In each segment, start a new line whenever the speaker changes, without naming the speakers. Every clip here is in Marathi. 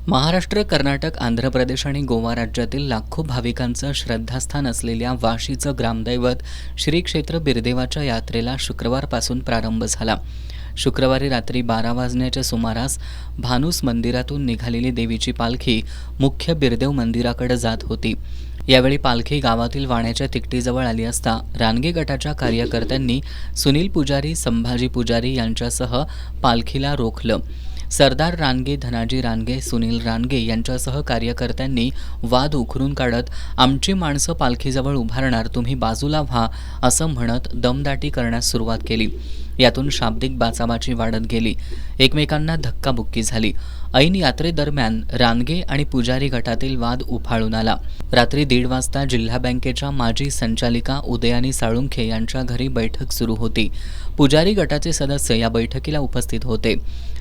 महाराष्ट्र, कर्नाटक, आंध्र प्रदेश आणि गोवा राज्यातील लाखो भाविकांचं श्रद्धास्थान असलेल्या वाशीचं ग्रामदैवत श्री क्षेत्र बिरदेवाच्या यात्रेला शुक्रवारपासून प्रारंभ झाला. शुक्रवारी रात्री 12 वाजण्याच्या सुमारास भानूस मंदिरातून निघालेली देवीची पालखी मुख्य बिरदेव मंदिराकडे जात होती. यावेळी पालखी गावातील वाण्याच्या तिकटीजवळ आली असता रानगे गटाच्या कार्यकर्त्यांनी सुनील पुजारी, संभाजी पुजारी यांच्यासह पालखीला रोखलं. सरदार रानगे, धनाजी रानगे, सुनील रानगे यांच्यासह कार्यकर्त्यांनी वाद उखरून काढत आमची माणसं पालखीजवळ उभारणार, तुम्ही बाजूला व्हा असं म्हणत दमदाटी करण्यास सुरुवात केली. यातून शाब्दिक बाचाबाची वाढत गेली. एकमेकांना धक्काबुक्की झाली. ऐन यात्रेदरम्यान रानगे आणि पुजारी गटातील वाद उफाळून आला. रात्री 1:30 वाजता जिल्हा बँकेच्या माजी संचालिका उदयानी साळुंखे यांच्या घरी बैठक सुरू होती. पुजारी गटाचे सदस्य या बैठकीला उपस्थित होते.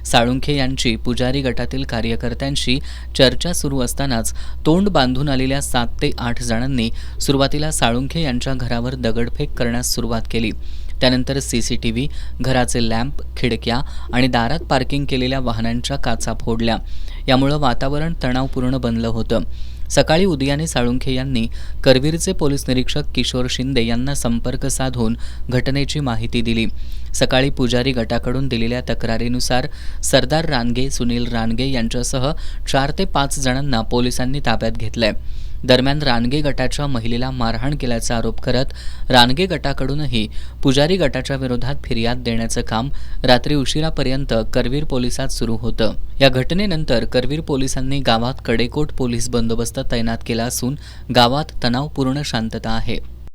साळुंखे यांची पुजारी गटातील कार्यकर्त्यांशी चर्चा सुरू असतानाच तोंड बांधून आलेल्या 7 ते 8 जणांनी सुरुवातीला साळुंखे यांच्या घरावर दगडफेक करण्यास सुरुवात केली. त्यानंतर सीसीटीव्ही, घराचे लॅम्प, खिडक्या आणि दारात पार्किंग केलेल्या वाहनांच्या काचा फोडल्या. यामुळे वातावरण तणावपूर्ण बनलं होतं. सकाळी उदयाने साळुंखे यांनी करवीरचे पोलीस निरीक्षक किशोर शिंदे यांना संपर्क साधून घटनेची माहिती दिली. सकाळी पुजारी गटाकडून दिलेल्या तक्रारीनुसार सरदार रानगे, सुनील रानगे यांच्यासह 4 ते 5 जणांना पोलिसांनी ताब्यात घेतलंय. दरम्यान रानगे गटाच्या महिलेला मारहाण केल्याचा आरोप करत रानगे गटाकडूनही पुजारी गटाच्या विरोधात फिर्याद देण्याचं काम रात्री उशिरापर्यंत करवीर पोलिसात सुरू होतं. या घटनेनंतर करवीर पोलिसांनी गावात कडेकोट पोलीस बंदोबस्त तैनात केला असून गावात तणावपूर्ण शांतता आहे.